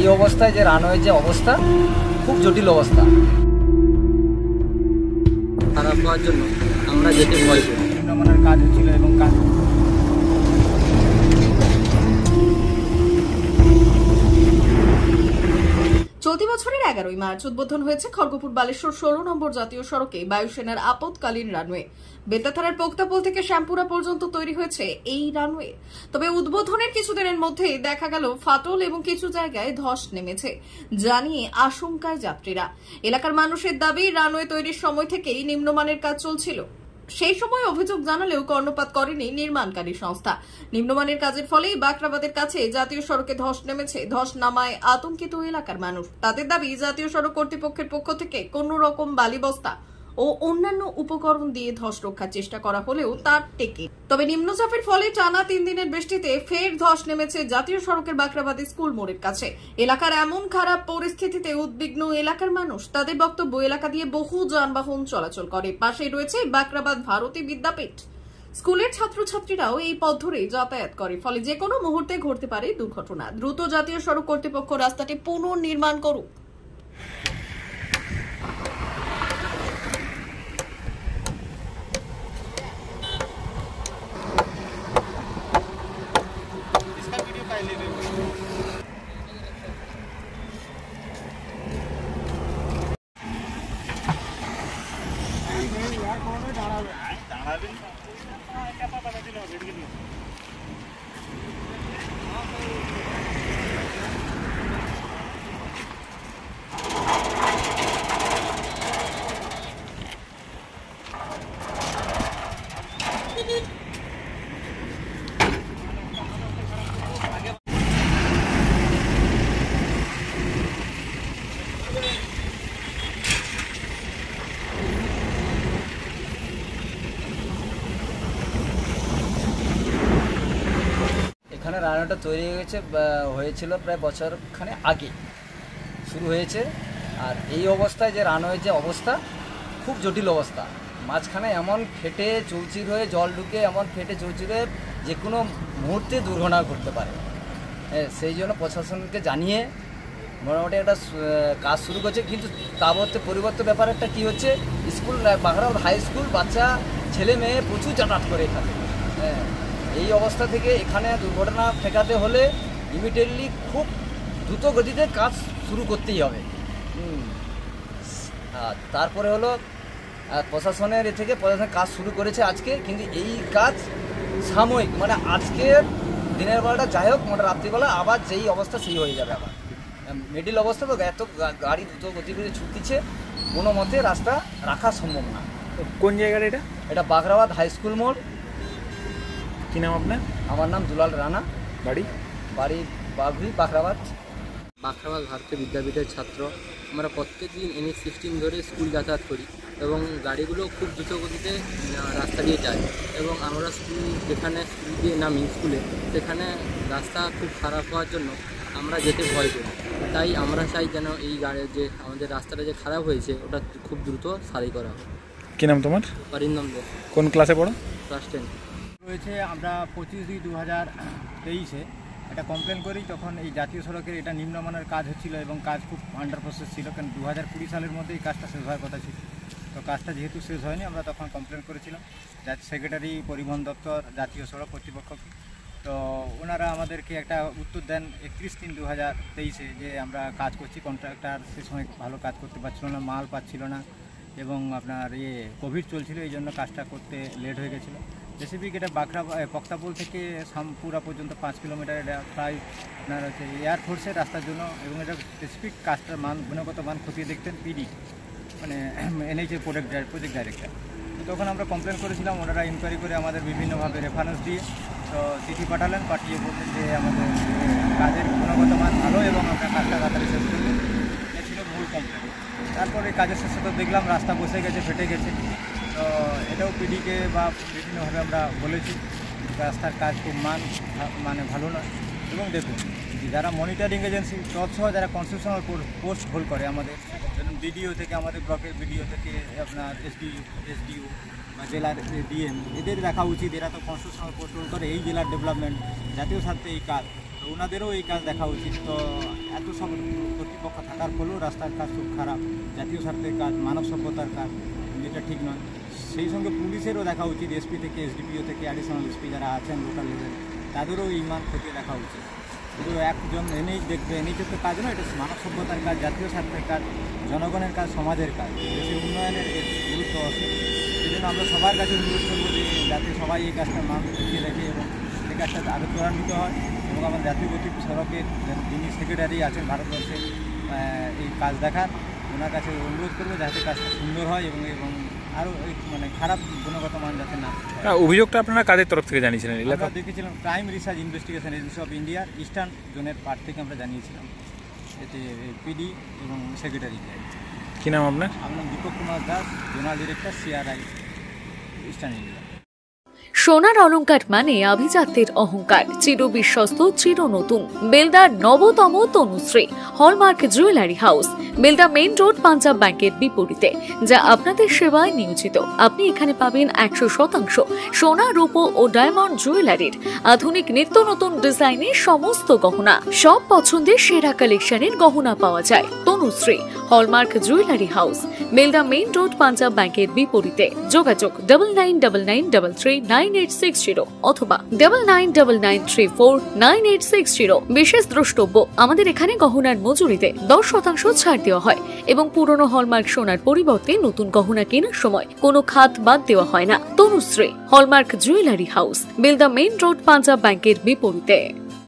এই অবস্থায় যে রানওয়ের যে অবস্থা খুব জটিল অবস্থা, খারাপ হওয়ার জন্য আমরা যেতে ভয় করি। নিম্নমানের কাজ হচ্ছিল এবং কাজ চলতি বছরের 11ই মার্চ উদ্বোধন হয়েছে খড়গপুর বালেশ্বর 16 নম্বর জাতীয় সড়কে বায়ুসেনার আপৎকালীন রানওয়ে। বেতাথানার পোক্তাপোল থেকে শ্যামপুরা পর্যন্ত তৈরি হয়েছে এই রানওয়ে। তবে উদ্বোধনের কিছুদিনের মধ্যেই দেখা গেল ফাটল এবং কিছু জায়গায় ধস নেমেছে, জানিয়ে আশঙ্কায় যাত্রীরা। এলাকার মানুষের দাবি, রানওয়ে তৈরির সময় থেকেই নিম্নমানের কাজ চলছিল। সেই সময় অভিযোগ জানালেও কর্ণপাত করেনি নির্মাণকারী সংস্থা। নিম্নমানের কাজের ফলেই বাকরাবাদের কাছে জাতীয় সড়কে ধস নেমেছে। ধস নামায় আতঙ্কিত এলাকার মানুষ। তাদের দাবি, জাতীয় সড়ক কর্তৃপক্ষের পক্ষ থেকে কোন রকম বালিবস্তা ও অন্যান্য উপকরণ দিয়ে ধস রক্ষার চেষ্টা করা হলেও তার টেকে। তবে নিম্নচাপের ফলে টানা 3 দিনের বৃষ্টিতে ফের ধস নেমেছে জাতীয় সড়কের বাকরাবাদী স্কুল মোড়ের কাছে। এলাকার এমন খারাপ পরিস্থিতিতে উদ্বিগ্ন এলাকার মানুষ। তাদের বক্তব্য, এলাকা দিয়ে বহু যানবাহন চলাচল করে, পাশেই রয়েছে বাকরাবাদ ভারতী বিদ্যাপীঠ। স্কুলের ছাত্রছাত্রীরাও এই পথ ধরে যাতায়াত করে, ফলে যে কোনো মুহূর্তে ঘটতে পারে দুর্ঘটনা। দ্রুত জাতীয় সড়ক কর্তৃপক্ষ রাস্তাটি পুনর্নির্মাণ করুক। এখানে রানওয়েটা তৈরি হয়েছিল প্রায় বছরখানে আগে শুরু হয়েছে। আর এই অবস্থায় যে রানওয়ের যে অবস্থা খুব জটিল অবস্থা, মাঝখানে এমন ফেটে চৌচির হয়ে জল ঢুকে এমন ফেটে চৌচির হয়ে যে কোনো মুহূর্তে দুর্ঘটনা ঘটতে পারে। সেই জন্য প্রশাসনকে জানিয়ে মোটামুটি একটা কাজ শুরু করছে। কিন্তু পরিবর্তন ব্যাপার একটা কী হচ্ছে, স্কুল বাকরাবাদ হাই স্কুল বাচ্চা ছেলে মেয়ে প্রচুর যাতায়াত করে এখানে। এই অবস্থা থেকে এখানে দুর্ঘটনা ঠেকাতে হলে ইমিডিয়েটলি খুব দ্রুত গতিতে কাজ শুরু করতেই হবে। আর তারপরে হলো প্রশাসনের প্রশাসন কাজ শুরু করেছে আজকে, কিন্তু এই কাজ সাময়িক, মানে আজকের দিনের বেলাটা যাই হোক, মানে রাত্রিবেলা আবার যেই অবস্থা সেই হয়ে যাবে। আবার মিডিল অবস্থা তো এত গাড়ি দ্রুত গতিতে ছুটতিছে, কোনো মতে রাস্তা রাখা সম্ভব না। কোন জায়গাটা এটা? এটা বাকরাবাদ হাই স্কুল মোড়। কি নাম আপনার? আমার নাম দুলাল রানা। বাড়ি বাঘুই বাকরাবাদ ভারতীয় বিদ্যাপীঠের ছাত্র। আমরা প্রত্যেক দিন NH-16 ধরে স্কুল যাতায়াত করি এবং গাড়িগুলো খুব দ্রুত গতিতে রাস্তা দিয়ে যায় এবং আমরা যেখানে স্কুল দিয়ে নামি স্কুলে, সেখানে রাস্তা খুব খারাপ হওয়ার জন্য আমরা যেতে ভয় করি। তাই আমরা চাই যেন এই যে আমাদের রাস্তাটা যে খারাপ হয়েছে ওটা খুব দ্রুত সারাই করা হয়। কী নাম তোমার? অরিন্দম দে। কোন ক্লাসে পড়ো? ক্লাস 10 রয়েছে। আমরা 25/2/2023 এটা কমপ্লেন করি, তখন এই জাতীয় সড়কের এটা নিম্নমানের কাজ হচ্ছিল এবং কাজ খুব আন্ডার প্রসেস ছিল, কারণ 2020 সালের মধ্যে এই কাজটা শেষ হওয়ার কথা ছিল। তো কাজটা যেহেতু শেষ হয়নি, আমরা তখন কমপ্লেন করেছিলাম সেক্রেটারি পরিবহন দপ্তর জাতীয় সড়ক কর্তৃপক্ষকে। তো ওনারা আমাদেরকে একটা উত্তর দেন 31/3/2023 যে আমরা কাজ করছি। কন্ট্রাক্টর সে সময় ভালো কাজ করতে পারছিল না, মাল পাচ্ছিল না এবং আপনার কোভিড চলছিল, এই জন্য কাজটা করতে লেট হয়ে গেছিলো। স্পেসিফিক এটা পোক্তাপোল থেকে শ্যামপুরা পর্যন্ত 5 কিলোমিটার। এটা প্রায় আপনার হচ্ছে এয়ারফোর্সের রাস্তার জন্য, এবং এটা স্পেসিফিক কাজটার গুণগত মান খতিয়ে দেখতেন PD, মানে NH প্রজেক্ট ডাইরেক্টর। তো তখন আমরা কমপ্লেন করেছিলাম, ওনারা ইনকোয়ারি করে আমাদের বিভিন্নভাবে রেফারেন্স দিয়ে তো চিঠি পাঠালেন, পাঠিয়ে বললেন যে আমাদের কাজের গুণগত মান ভালো এবং আমরা কাজটা তাড়াতাড়ি শেষ করবেন। এটা ছিল মূল কমপ্লেন। তারপরে কাজের শেষে তো দেখলাম রাস্তা বসে গেছে, ফেটে গেছে। তো এটাও PDকে বা বিভিন্নভাবে আমরা বলেছি রাস্তার কাজ খুব মানে ভালো নয়। এবং দেখুন, যারা মনিটরিং এজেন্সি তৎসহ যারা কনস্ট্রাকশনাল পোস্ট হোল্ড করে আমাদের, যেমন BDO থেকে, আমাদের ব্লকের BDO থেকে আপনার SDO বা জেলার DM, এদের দেখা উচিত। এরা তো কনস্ট্রাকশনাল পোস্ট হোল্ড করে এই জেলার ডেভেলপমেন্ট, জাতীয় স্বার্থে এই কাজ। তো ওনাদেরও এই কাজ দেখা উচিত। তো এত সব কর্তৃপক্ষ থাকার ফলেও রাস্তার কাজ খুব খারাপ, জাতীয় স্বার্থের কাজ, মানব সভ্যতার কাজ, যেটা ঠিক নয়। সেই সঙ্গে পুলিশেরও দেখা উচিত, এসপি থেকে এসডিপিও থেকে অ্যাডিশনাল এসপি যারা আছেন লোকাল লেভেল, তাদেরও এই মান খতিয়ে দেখা উচিত। শুধু একজন এনেই দেখবে, এনেই তো কাজ নয়, এটা মানব সভ্যতার কাজ, জাতীয় স্বার্থের কাজ, জনগণের কাজ, সমাজের কাজ, দেশের উন্নয়নের এর গুরুত্ব আছে। সেই জন্য আমরা সবার কাছে অনুরোধ করবো যে যাতে সবাই এই কাজটার মান খতিয়ে দেখে এবং এই কাজটা আরও ত্বরান্বিত হয় এবং আমার জাতীয় গতি সড়কের যিনি সেক্রেটারি আছেন ভারতবর্ষে এই কাজ দেখার, ওনার কাছে অনুরোধ করবো যাতে কাজটা সুন্দর হয় এবং এবং আরও মানে খারাপ গুণগত মান যাতে না। অভিযোগটা আপনারা কাদের তরফ থেকে জানিয়েছিলেন? আমরা দেখেছিলাম crime research investigation agency of ইন্ডিয়ার ইস্টার্ন জোনের পার্ট থেকে আমরা জানিয়েছিলাম, এতে পিডি এবং সেক্রেটারি। কী নাম আপনার? আমার Deepak Kumar Das, zonal director, CRI eastern India. সোনার অলংকার মানে আভিজাত্যের অহংকার, চির বিশ্বস্ত, চির নতুন। বেলদার নবতম Tanushree hallmark jewellery house, Belda main road, Punjab ব্যাংকের বিপরীতে, যা আপনাদের সেবায় নিয়োজিত। আপনি এখানে পাবেন 100% সোনা, রূপো ও ডায়মন্ড জুয়েলারির আধুনিক নিত্য নতুন ডিজাইনের সমস্ত গহনা। সব পছন্দের সেরা কালেকশনের গহনা পাওয়া যায়। Tanushree hallmark jewellery house, Belda main road, Punjab ব্যাংকের বিপরীতে। যোগাযোগ 9999339860 অথবা 9999349860। বিশেষ দ্রষ্টব্য, আমাদের এখানে গহনার মজুরিতে 10% ছাড় দেওয়া হয় এবং পুরনো হলমার্ক সোনার পরিবর্তে নতুন গহনা কেনার সময় কোনো খাত বাদ দেওয়া হয় না। Tanushree hallmark jewellery house, Belda main road, Punjab ব্যাংকের বিপরীতে।